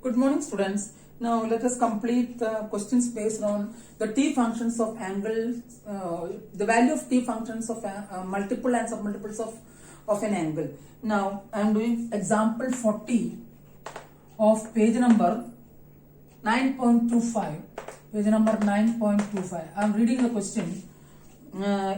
Good morning, students. Now let us complete the questions based on the t functions of angle, the value of t functions of multiple and submultiples of an angle. Now I am doing example 40 of page number 9.25. Page number 9.25. I am reading the question.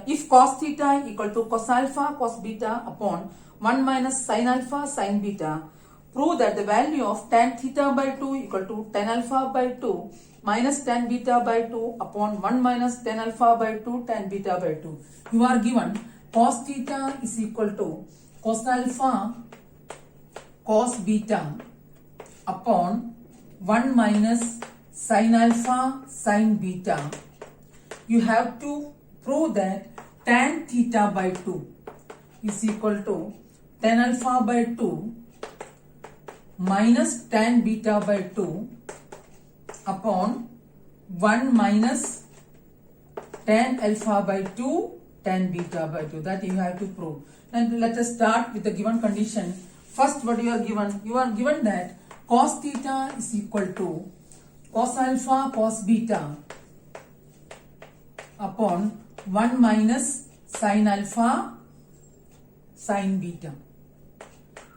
If cos theta equal to cos alpha cos beta upon 1 minus sin alpha sin beta, prove that the value of tan theta by 2 equal to tan alpha by 2 minus tan beta by 2 upon 1 minus tan alpha by 2 tan beta by 2. You are given cos theta is equal to cos alpha cos beta upon 1 minus sin alpha sin beta. You have to prove that tan theta by 2 is equal to tan alpha by 2 minus tan beta by 2 upon 1 minus tan alpha by 2 tan beta by 2. That you have to prove. And let us start with the given condition. First, what you are given? You are given that cos theta is equal to cos alpha cos beta upon 1 minus sin alpha sin beta.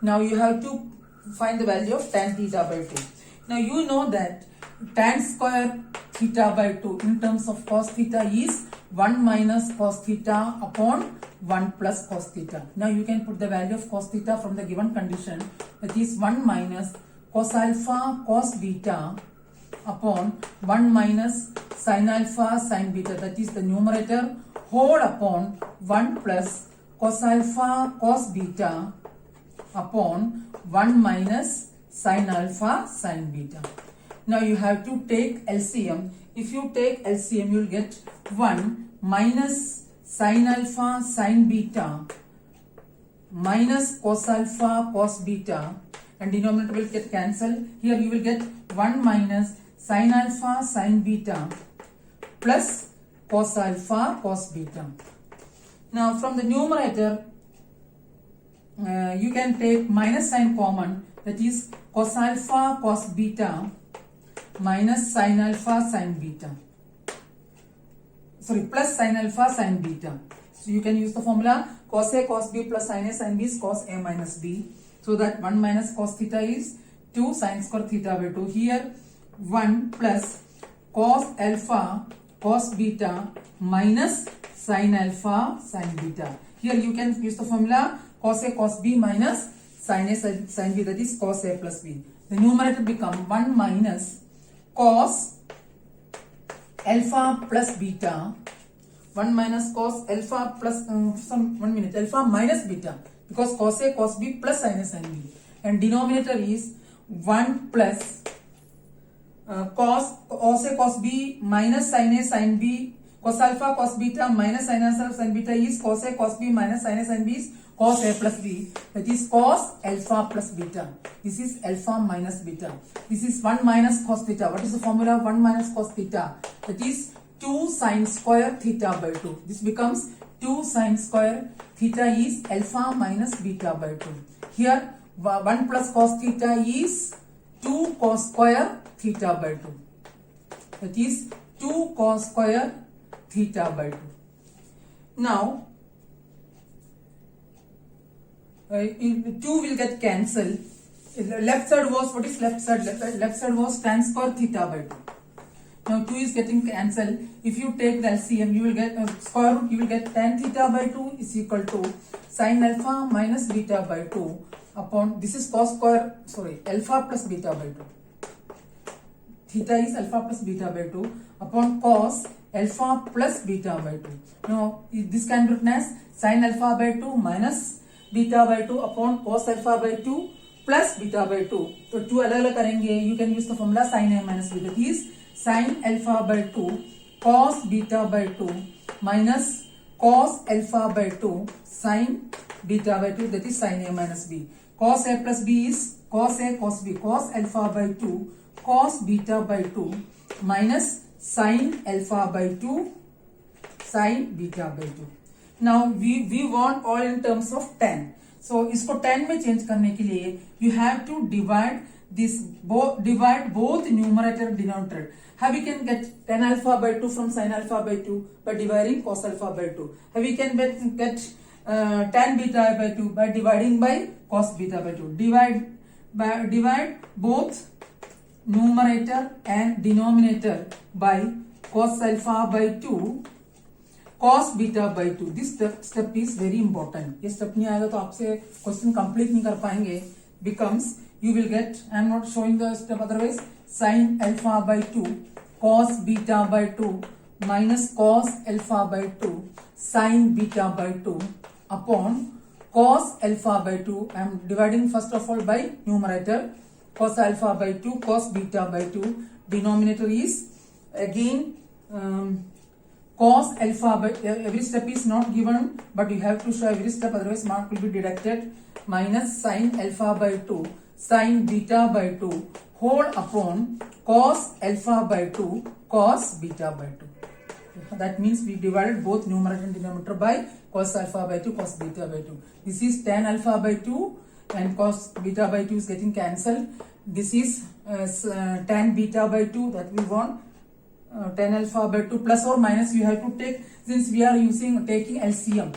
Now you have to find the value of tan theta by 2. Now you know that tan square theta by 2 in terms of cos theta is 1 minus cos theta upon 1 plus cos theta. Now you can put the value of cos theta from the given condition, that is 1 minus cos alpha cos beta upon 1 minus sin alpha sin beta, that is the numerator, whole upon 1 plus cos alpha cos beta upon 1 minus sin alpha sin beta. Now you have to take LCM. If you take LCM, you will get 1 minus sin alpha sin beta minus cos alpha cos beta, and denominator will get cancelled. Here you will get 1 minus sin alpha sin beta plus cos alpha cos beta. Now from the numerator, you can take minus sign common, that is cos alpha cos beta minus sin alpha sin beta. Sorry, plus sin alpha sin beta. So you can use the formula cos A cos B plus sin A sin B is cos A minus B. So that 1 minus cos theta is 2 sin square theta by 2. Here 1 plus cos alpha cos beta minus sin alpha sin beta. Here you can use the formula cos A cos B minus sin A sin B, that is cos A plus B. The numerator become 1 minus cos alpha plus beta, 1 minus cos alpha plus alpha minus beta, because cos A cos B plus sin A sin B, and denominator is 1 plus cos A cos B minus sin A sin B, cos alpha cos beta minus sin alpha sin beta is cos A cos B minus sin A sin B is cos A plus B, that is cos alpha plus beta. This is alpha minus beta. This is 1 minus cos theta. What is the formula of 1 minus cos theta? That is 2 sin square theta by 2. This becomes 2 sin square theta is alpha minus beta by 2. Here 1 plus cos theta is 2 cos square theta by 2. That is 2 cos square theta by 2. Now 2 will get cancelled. Left side was, what is left side? Left side was tan square theta by 2. Now 2 is getting cancelled. If you take the LCM, you will get square root, you will get tan theta by 2 is equal to sin alpha minus beta by 2 upon, this is cos square, sorry, alpha plus beta by 2. Theta is alpha plus beta by 2 upon cos alpha plus beta by 2. Now this can be written as sin alpha by 2 minus beta by 2 upon cos alpha by 2 plus beta by 2. तो 2 अलग-अलग करेंगे. You can use the formula sin A minus B, that is sin alpha by 2 cos beta by 2 minus cos alpha by 2 sin beta by 2, that is sin A minus B. Cos A plus B is cos A cos B, cos alpha by 2 cos beta by 2 minus sin alpha by 2 sin beta by 2. Now we want all in terms of tan. So इसको tan में change करने के लिए you have to divide this divide both numerator and denominator. How we can get tan alpha by 2 from sin alpha by 2? By dividing cos alpha by 2. How we can get tan beta by 2? By dividing by cos beta by 2. Divide both numerator and denominator by cos alpha by 2 cos beta by 2. This step is very important. ये step नहीं आएगा तो आपसे question complete नहीं कर पाएंगे. Becomes you will get, I am not showing the step otherwise, sin alpha by 2 cos beta by 2 minus cos alpha by 2 sin beta by 2 upon cos alpha by 2. I am dividing first of all by numerator, cos alpha by 2 cos beta by 2. Denominator is again cos alpha by, every step is not given but you have to show every step, otherwise mark will be deducted, minus sin alpha by 2 sin beta by 2 whole upon cos alpha by 2 cos beta by 2. That means we divided both numerator and denominator by cos alpha by 2 cos beta by 2. This is tan alpha by 2 and cos beta by 2 is getting cancelled. This is tan beta by 2 that we want. Tan alpha by 2 plus or minus you have to take, since we are taking LCM,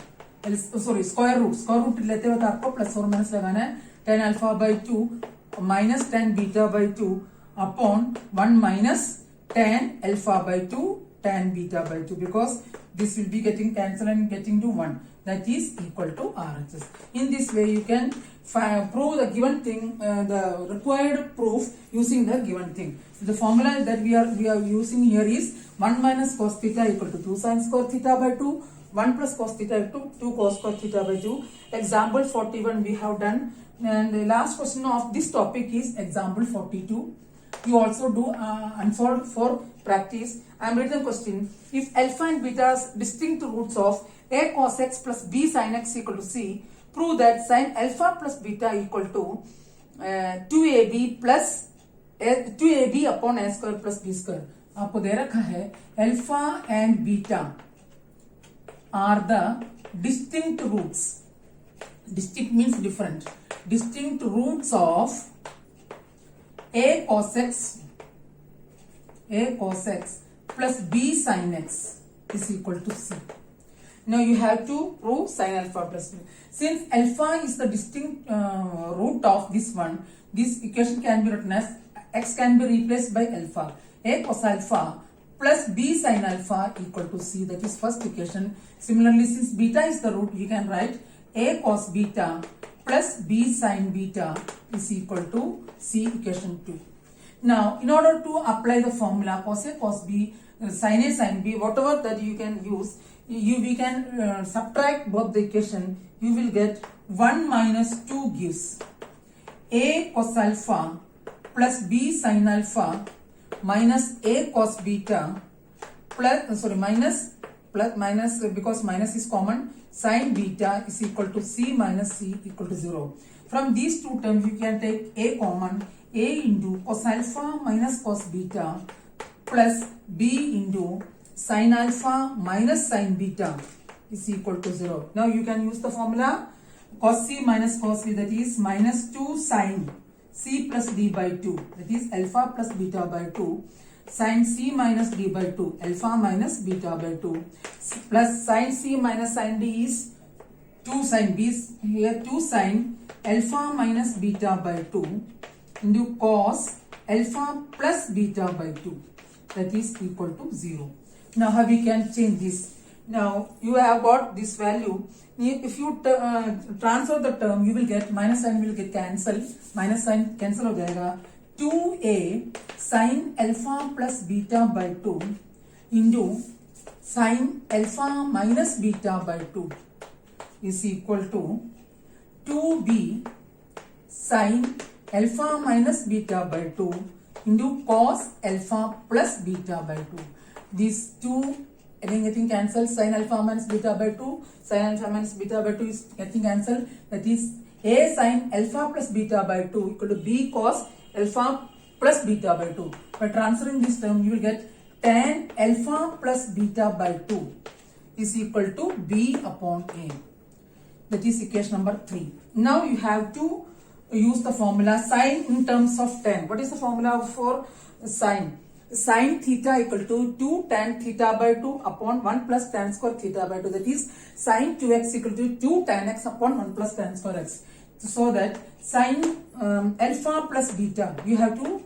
square root लेते वक्त आपको plus or minus लगाना है. Tan alpha by 2 minus tan beta by 2 upon 1 minus tan alpha by 2 tan beta by 2, because this will be getting cancelled and getting to 1, that is equal to RHS. In this way you can prove the given thing, the required proof using the given thing. So the formula that we are using here is 1 minus cos theta equal to 2 sin square theta by 2, 1 plus cos theta equal to 2 cos square theta by 2. Example 41 we have done, and the last question of this topic is example 42. You also do unsolved for practice. I am reading the question. If alpha and beta are distinct roots of a cos x plus b sin x equal to c, prove that sin alpha plus beta equal to 2ab plus 2ab upon a square plus b square. आपको दे रखा है alpha and beta are the distinct roots. Distinct means different. Distinct roots of a cos x plus b sin x is equal to c. Now you have to prove sin alpha plus b. Since alpha is the distinct root of this one, this equation can be written as x can be replaced by alpha. A cos alpha plus b sin alpha equal to c. That is first equation. Similarly, since beta is the root, you can write a cos beta plus b sin beta is equal to c, equation 2. Now, in order to apply the formula cos A cos B, sin A sin B, whatever that you can use, we can subtract both the equation. You will get 1 minus 2 gives A cos alpha plus B sin alpha minus A cos beta plus minus because minus is common, sin beta is equal to c minus c equal to 0. From these two terms you can take a common, a into cos alpha minus cos beta plus b into sin alpha minus sin beta is equal to 0. Now you can use the formula cos c minus cos b, that is minus 2 sin c plus d by 2, that is alpha plus beta by 2, sin c minus d by 2, alpha minus beta by 2, plus sin c minus sin d is 2 sin b, here 2 sin alpha minus beta by 2 into cos alpha plus beta by 2, that is equal to 0. Now how we can change this? Now you have got this value. If you transfer the term, you will get minus sign will get cancelled. Minus sign cancel हो जाएगा. 2a sin alpha plus beta by 2 into sin alpha minus beta by 2 is equal to 2b sin alpha minus beta by 2 into cos alpha plus beta by 2. These two getting cancelled. Sin alpha minus beta by 2, sin alpha minus beta by 2 is getting cancelled. That is a sin alpha plus beta by 2 equal to b cos alpha plus beta by 2. By transferring this term, you will get tan alpha plus beta by 2 is equal to b upon a. That is equation number 3. Now you have to use the formula sine in terms of tan. What is the formula for sine? Sine theta equal to 2 tan theta by 2 upon 1 plus tan square theta by 2. That is sine 2x equal to 2 tan x upon 1 plus tan square x. So that sine alpha plus beta, you have to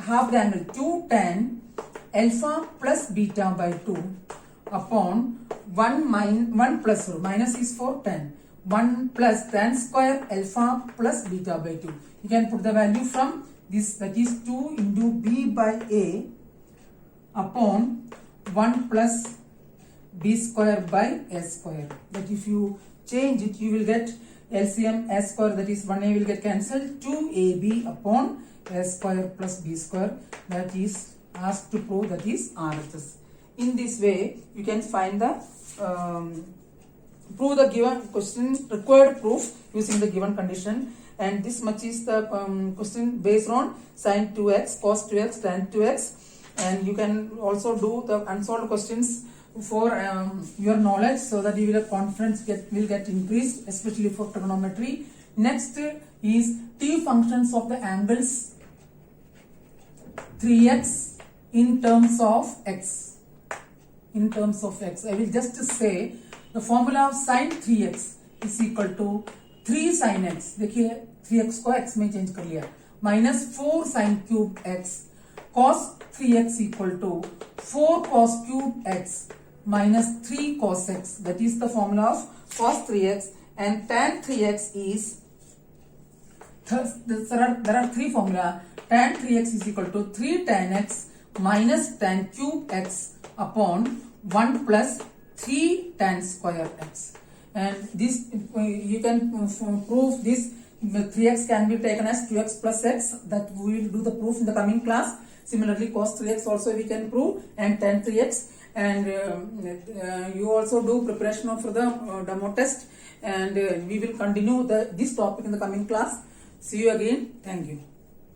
half the angle 2 tan alpha plus beta by 2 upon 1 plus minus is for tan 1 plus tan square alpha plus beta by 2. You can put the value from this, that is 2 into b by a upon 1 plus b square by a square. That if you change it, you will get LCM a square, that is 1a will get cancelled, 2ab upon a square plus b square, that is asked to prove, that is RHS. In this way, you can find the prove the given question required proof using the given condition, and this much is the question based on sin 2x, cos 2x, tan 2x, and you can also do the unsolved questions for your knowledge, so that you will have confidence will get increased, especially for trigonometry. Next is t functions of the angles 3x in terms of x. In terms of x, I will just say the formula of sin 3x is equal to 3 sin x. देखिए 3x को x में change कर लिया, minus 4 sin cube x, cos 3x equal to 4 cos cube x minus 3 cos x. That is the formula of cos 3x, and tan 3x is, there are three formula. Tan 3x is equal to 3 tan x minus tan cube x upon 1 plus 3 tan square x. And this you can prove this 3x can be taken as 2x plus x. That we will do the proof in the coming class. Similarly, cos 3x also we can prove, and tan 3x. And you also do preparation for the demo test, and we will continue this topic in the coming class. See you again. Thank you.